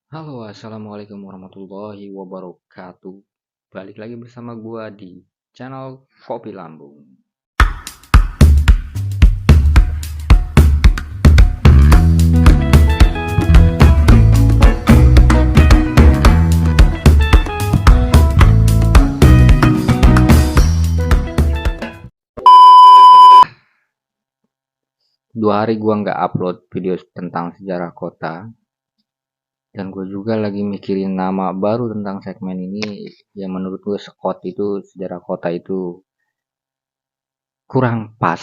Halo, assalamualaikum warahmatullahi wabarakatuh. Balik lagi bersama gua di channel Kopi Lambung. 2 hari gua nggak upload video tentang sejarah kota, dan gue juga lagi mikirin nama baru tentang segmen ini. Yang menurut gue itu sejarah kota itu kurang pas.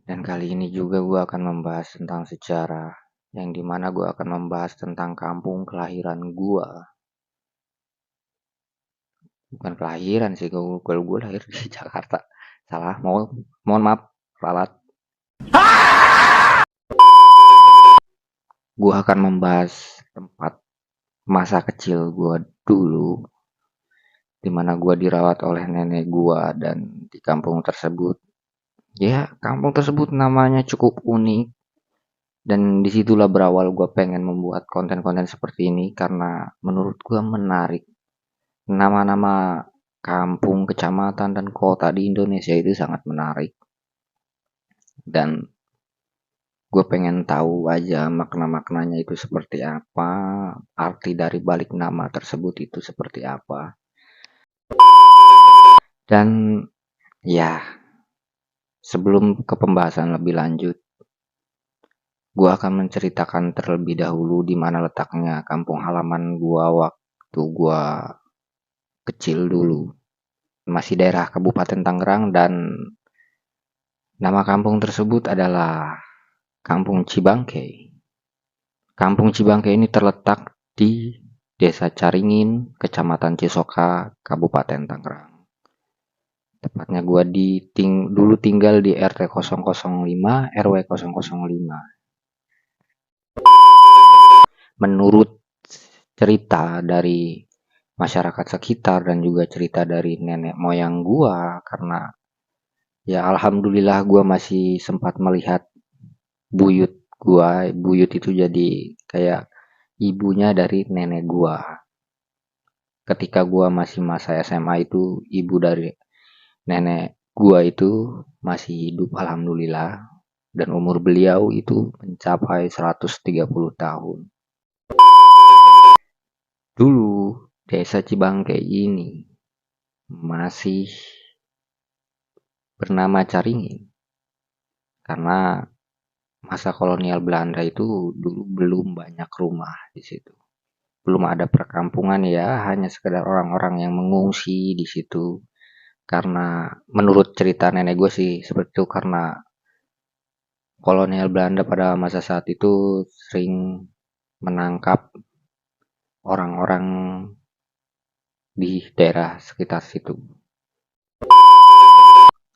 Dan kali ini juga gue akan membahas tentang sejarah, yang dimana gue akan membahas tentang kampung kelahiran gue. Bukan kelahiran sih, kalau gue lahir di Jakarta. Salah, mohon maaf, ralat. Gue akan membahas tempat masa kecil gue dulu, dimana gue dirawat oleh nenek gue, dan di kampung tersebut, ya kampung tersebut namanya cukup unik, dan disitulah berawal gue pengen membuat konten-konten seperti ini karena menurut gue menarik. Nama-nama kampung, kecamatan, dan kota di Indonesia itu sangat menarik, dan gue pengen tahu aja makna-maknanya itu seperti apa, arti dari balik nama tersebut itu seperti apa. Dan ya, sebelum ke pembahasan lebih lanjut, gue akan menceritakan terlebih dahulu di mana letaknya kampung halaman gue waktu gue kecil dulu. Masih daerah Kabupaten Tangerang, dan nama kampung tersebut adalah Kampung Cibangke. Kampung Cibangke ini terletak di Desa Caringin, Kecamatan Cisoka, Kabupaten Tangerang. Tepatnya gue dulu tinggal di RT 005, RW 005. Menurut cerita dari masyarakat sekitar dan juga cerita dari nenek moyang gue, karena ya alhamdulillah gue masih sempat melihat buyut gue. Buyut itu jadi kayak ibunya dari nenek gue. Ketika gue masih masa SMA itu, ibu dari nenek gua itu masih hidup alhamdulillah, dan umur beliau itu mencapai 130 tahun. Dulu desa Cibangke ini masih bernama Caringin karena masa kolonial Belanda itu dulu belum banyak rumah di situ. Belum ada perkampungan, ya hanya sekedar orang-orang yang mengungsi di situ. Karena menurut cerita nenek gue sih seperti itu, karena kolonial Belanda pada masa saat itu sering menangkap orang-orang di daerah sekitar situ.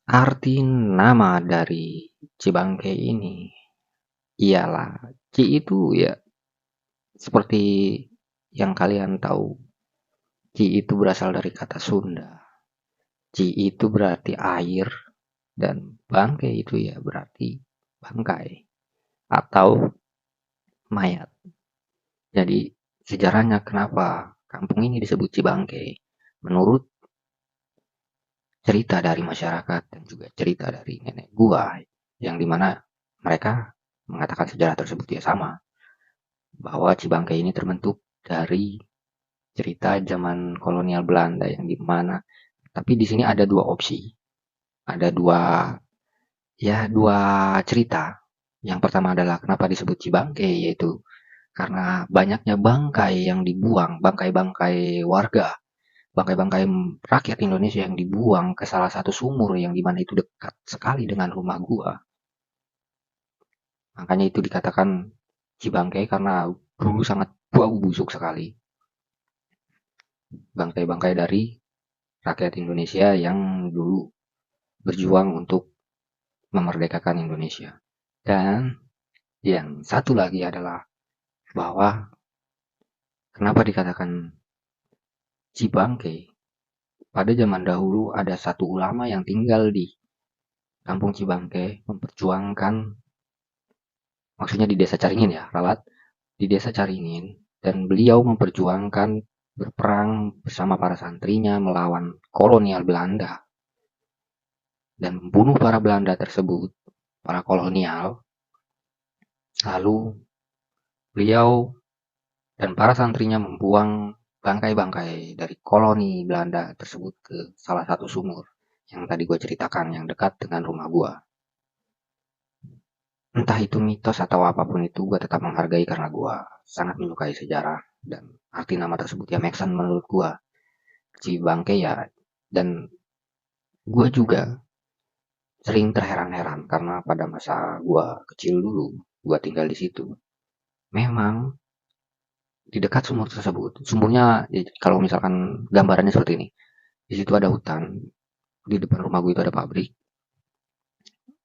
Arti nama dari Cibangke ini ialah, Ci itu ya seperti yang kalian tahu, Ci itu berasal dari kata Sunda. Ci itu berarti air, dan bangke itu ya berarti bangkai atau mayat. Jadi sejarahnya kenapa kampung ini disebut Cibangke, menurut cerita dari masyarakat dan juga cerita dari nenek gua, yang dimana mereka mengatakan sejarah tersebut ya sama, bahwa Cibangke ini terbentuk dari cerita zaman kolonial Belanda, yang dimana, tapi di sini ada dua opsi, ada dua cerita. Yang pertama adalah kenapa disebut Cibangke, yaitu karena banyaknya bangkai yang dibuang, bangkai-bangkai warga, bangkai-bangkai rakyat Indonesia yang dibuang ke salah satu sumur yang dimana itu dekat sekali dengan rumah gua. Makanya itu dikatakan Cibangke karena dulu sangat bau busuk sekali. Bangkai-bangkai dari rakyat Indonesia yang dulu berjuang untuk memerdekakan Indonesia. Dan yang satu lagi adalah bahwa kenapa dikatakan Cibangke. Pada zaman dahulu ada satu ulama yang tinggal di kampung Cibangke, memperjuangkan, maksudnya di desa Caringin ya, ralat, di desa Caringin, dan beliau memperjuangkan berperang bersama para santrinya melawan kolonial Belanda dan membunuh para Belanda tersebut, para kolonial. Lalu beliau dan para santrinya membuang bangkai-bangkai dari koloni Belanda tersebut ke salah satu sumur yang tadi gue ceritakan yang dekat dengan rumah gue. Entah itu mitos atau apapun itu, gue tetap menghargai karena gue sangat menyukai sejarah dan arti nama tersebut ya make sense menurut gue. Cibangke ya, dan gue juga sering terheran-heran karena pada masa gue kecil dulu, gue tinggal di situ. Memang di dekat sumur tersebut, sumurnya kalau misalkan gambarannya seperti ini, di situ ada hutan, di depan rumah gue itu ada pabrik.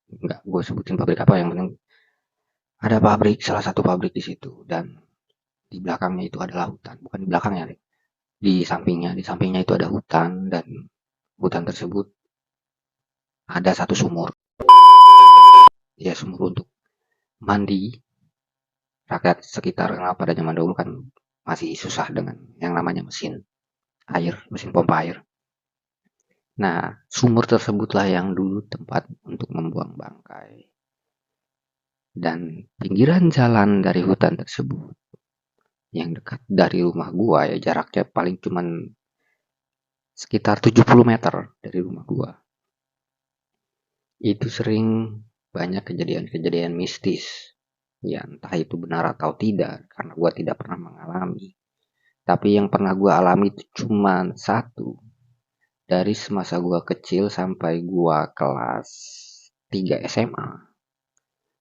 Enggak gue sebutin pabrik apa, yang penting ada pabrik, salah satu pabrik di situ, dan di belakangnya itu adalah hutan, bukan di belakangnya deh, di sampingnya itu ada hutan, dan hutan tersebut ada satu sumur, ya sumur untuk mandi rakyat sekitar, karena pada zaman dahulu kan masih susah dengan yang namanya mesin air, mesin pompa air. Nah, sumur tersebutlah yang dulu tempat untuk membuang bangkai. Dan pinggiran jalan dari hutan tersebut yang dekat dari rumah gua, ya jaraknya paling cuman sekitar 70 meter dari rumah gua. Itu sering banyak kejadian-kejadian mistis. Ya entah itu benar atau tidak, karena gua tidak pernah mengalami. Tapi yang pernah gua alami itu cuma satu. Dari semasa gua kecil sampai gua kelas 3 SMA.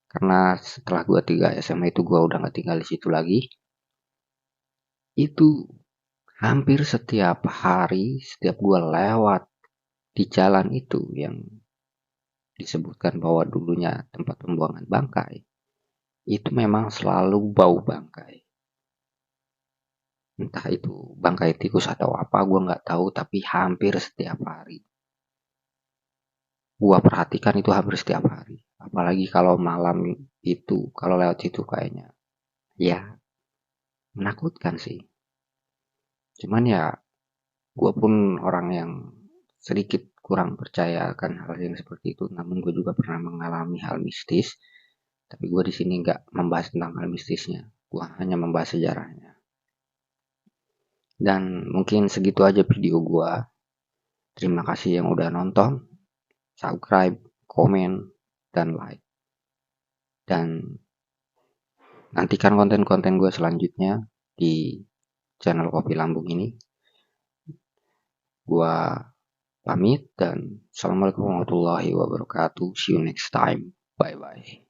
Karena setelah gua 3 SMA itu gua udah gak tinggal di situ lagi. Itu hampir setiap hari, setiap gua lewat di jalan itu yang disebutkan bahwa dulunya tempat pembuangan bangkai, itu memang selalu bau bangkai. Entah itu bangkai tikus atau apa, gue nggak tahu, tapi hampir setiap hari. Gue perhatikan itu hampir setiap hari. Apalagi kalau malam itu, kalau lewat situ kayaknya, ya menakutkan sih. Cuman ya, gue pun orang yang sedikit kurang percaya akan hal yang seperti itu. Namun gue juga pernah mengalami hal mistis. Tapi gue di sini nggak membahas tentang hal mistisnya. Gue hanya membahas sejarahnya. Dan mungkin segitu aja video gue. Terima kasih yang udah nonton, subscribe, komen, dan like. Dan nantikan konten-konten gue selanjutnya di channel Kopi Lambung ini. Gue pamit dan assalamualaikum warahmatullahi wabarakatuh. See you next time. Bye bye.